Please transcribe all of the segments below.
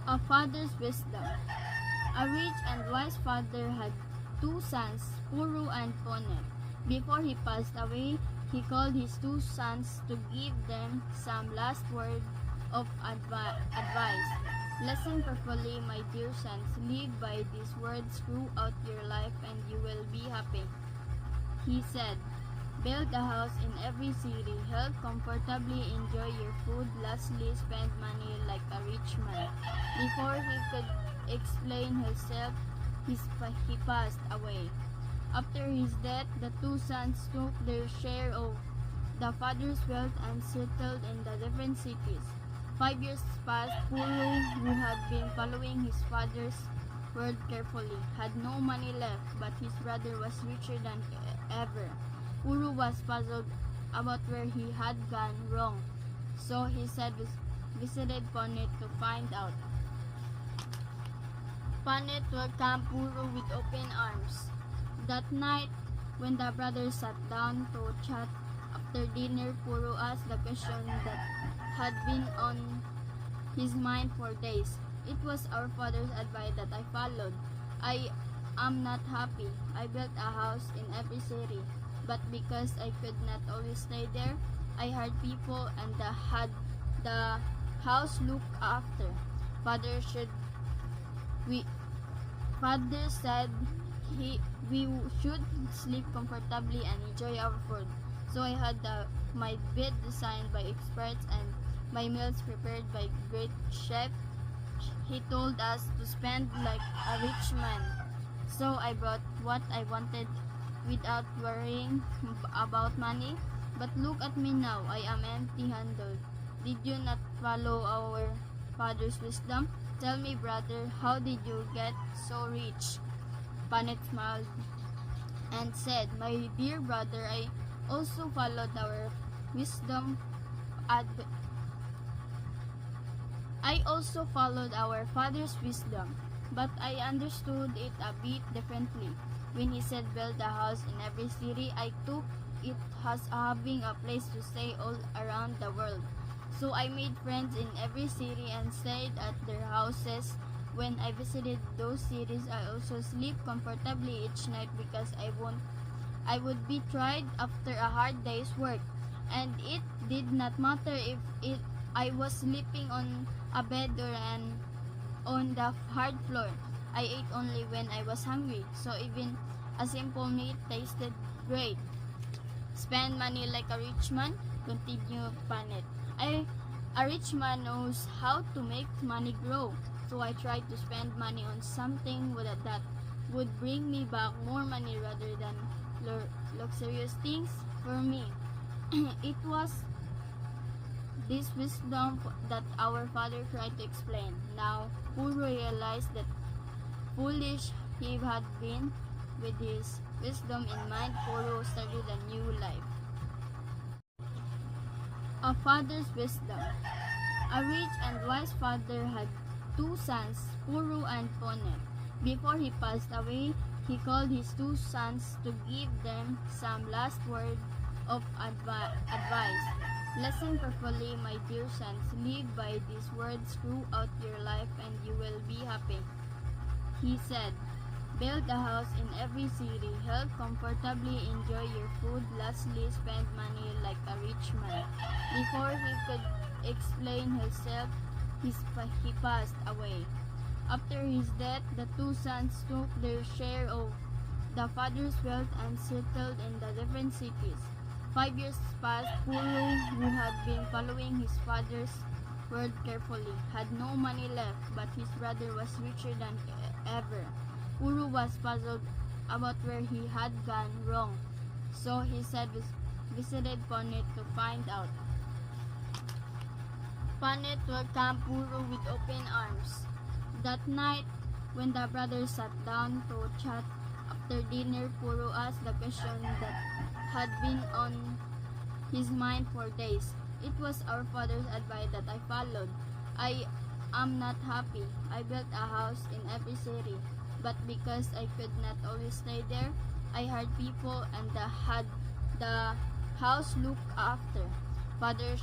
A father's wisdom. A rich and wise father had two sons, Puru and Ponet. Before he passed away, he called his two sons to give them some last word of advice. Listen carefully, my dear sons. Live by these words throughout your life and you will be happy. He said, build a house in every city, help comfortably, enjoy your food, lastly spend money like a rich man. Before he could explain himself, he passed away. After his death, the two sons took their share of the father's wealth and settled in the different cities. 5 years passed. Puru, who had been following his father's word carefully, had no money left, but his brother was richer than ever. Puru was puzzled about where he had gone wrong, so he visited Ponet to find out. Ponet welcomed Puru with open arms. That night, when the brothers sat down to chat after dinner, Puru asked the question that had been on his mind for days. It was our father's advice that I followed. I am not happy. I built a house in every city, but because I could not always stay there, I hired people and had the house looked after. Father said we should sleep comfortably and enjoy our food. So I had my bed designed by experts and my meals prepared by great chef. He told us to spend like a rich man. So I brought what I wanted without worrying about money. But look at me now, I am empty-handed. Did you not follow our father's wisdom? Tell me, brother, how did you get so rich? Panet smiled and said, my dear brother, I also followed our wisdom. I also followed our father's wisdom, but I understood it a bit differently. When he said build a house in every city, I took it as having a place to stay all around the world. So I made friends in every city and stayed at their houses. When I visited those cities, I also sleep comfortably each night because I would be tired after a hard day's work. And it did not matter if I was sleeping on a bed or on the hard floor. I ate only when I was hungry, so even a simple meal tasted great. Spend money like a rich man, continued Panet. A rich man knows how to make money grow, so I tried to spend money on something that would bring me back more money rather than luxurious things for me. It was this wisdom that our father tried to explain. Now, Puru realized that foolish he had been. With his wisdom in mind, Puru started a new life. A father's wisdom. A rich and wise father had two sons, Puru and Ponet. Before he passed away, he called his two sons to give them some last word of advice. Listen carefully, my dear sons. Live by these words throughout your life and you will be happy. He said, build a house in every city, help comfortably, enjoy your food, lastly spend money like a rich man. Before he could explain himself, he passed away. After his death, the two sons took their share of the father's wealth and settled in the different cities. 5 years passed. Puru, who had been following his father's word carefully, had no money left, but his brother was richer than ever. Puru was puzzled about where he had gone wrong, so he visited Ponet to find out. Ponet welcomed Puru with open arms. That night, when the brothers sat down to chat after dinner, Puru asked the question that had been on his mind for days. It was our father's advice that I followed. I am not happy. I built a house in every city, but because I could not always stay there, I hired people and had the house looked after. Father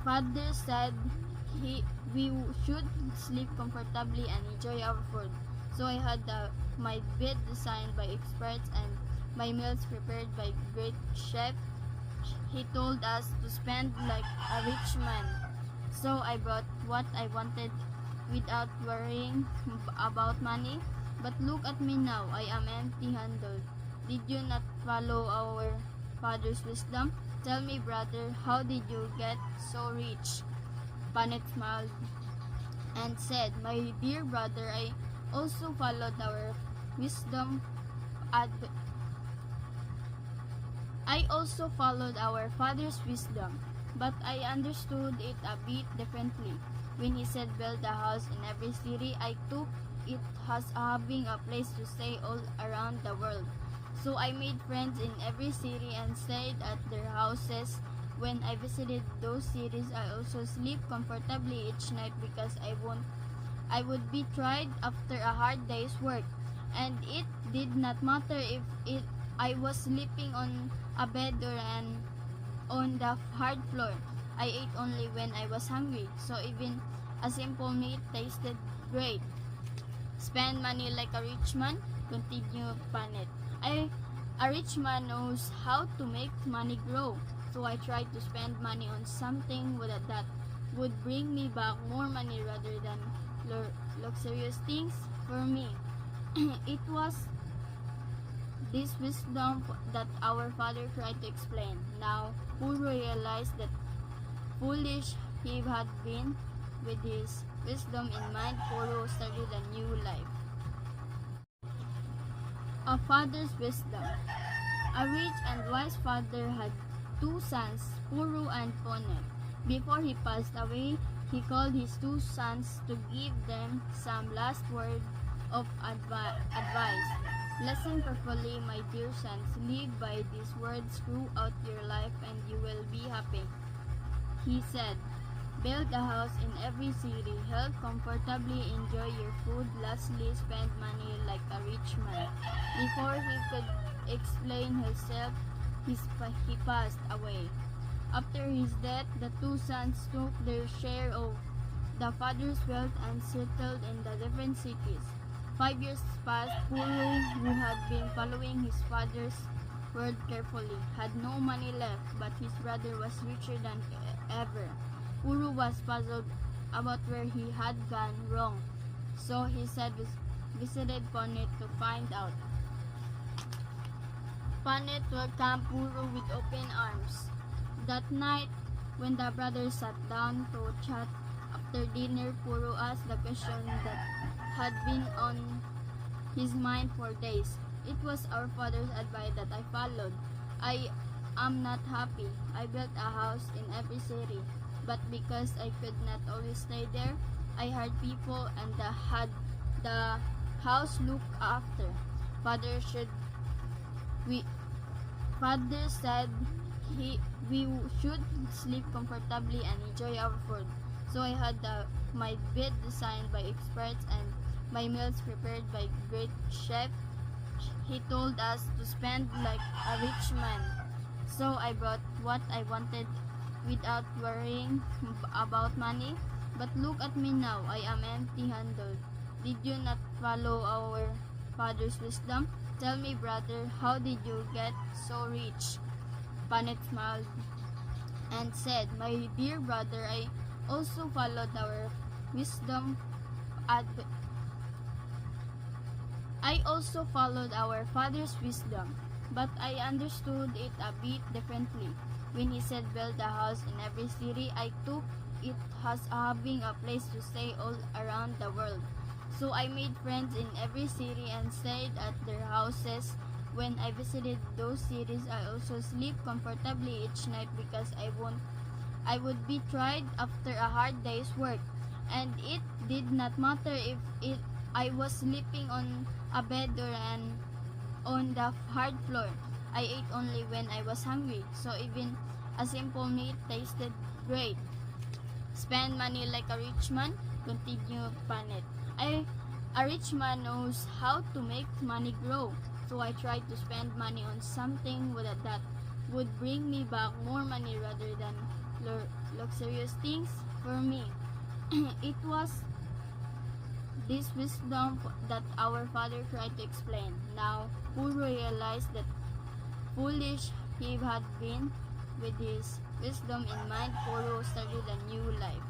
father said we should sleep comfortably and enjoy our food. So I had my bed designed by experts and my meals prepared by great chef. He told us to spend like a rich man. So I brought what I wanted without worrying about money. But look at me now, I am empty-handed. Did you not follow our father's wisdom? Tell me, brother, how did you get so rich? Panet smiled and said, my dear brother, I also followed our wisdom. I also followed our father's wisdom, but I understood it a bit differently. When he said build a house in every city, I took it as having a place to stay all around the world. So I made friends in every city and stayed at their houses. When I visited those cities, I also sleep comfortably each night because I would be tired after a hard day's work. And it did not matter if I was sleeping on a bed or on the hard floor. I ate only when I was hungry, so even a simple meal tasted great. Spend money like a rich man, continued Panet. A rich man knows how to make money grow, so I tried to spend money on something that would bring me back more money rather than luxurious things for me. It was this wisdom that our father tried to explain. Now, Puru realized that foolish he had been. With his wisdom in mind, Puru started a new life. A father's wisdom. A rich and wise father had two sons, Puru and Ponet. Before he passed away, he called his two sons to give them some last word of advice. Listen carefully, my dear sons. Live by these words throughout your life and you will be happy. He said, build a house in every city, help comfortably, enjoy your food, lastly, spend money like a rich man. Before he could explain himself, he passed away. After his death, the two sons took their share of the father's wealth and settled in the different cities. 5 years passed. Puru, who had been following his father's word carefully, had no money left, but his brother was richer than ever. Puru was puzzled about where he had gone wrong, so he visited Ponet to find out. Ponet welcomed Puru with open arms. That night, when the brothers sat down to chat after dinner, Puru asked the question that had been on his mind for days. It was our father's advice that I followed. I am not happy. I built a house in every city, but because I could not always stay there, I hired people and had the house looked after. Father said we should sleep comfortably and enjoy our food. So I had my bed designed by experts and my meals prepared by great chef. He told us to spend like a rich man. So I brought what I wanted without worrying about money. But look at me now, I am empty-handed. Did you not follow our father's wisdom? Tell me, brother, how did you get so rich? Panet smiled and said, my dear brother, I also followed our wisdom. I also followed our father's wisdom, but I understood it a bit differently. When he said build a house in every city, I took it as having a place to stay all around the world. So I made friends in every city and stayed at their houses. When I visited those cities, I also sleep comfortably each night because I would be tired after a hard day's work. And it did not matter if I was sleeping on a bed or on the hard floor. I ate only when I was hungry, so even a simple meal tasted great. Spend money like a rich man, continued Panet. A rich man knows how to make money grow, so I tried to spend money on something that would bring me back more money rather than luxurious things for me. It was this wisdom that our father tried to explain. Now, Puru realized that foolish he had been. With his wisdom in mind, Puru started a new life.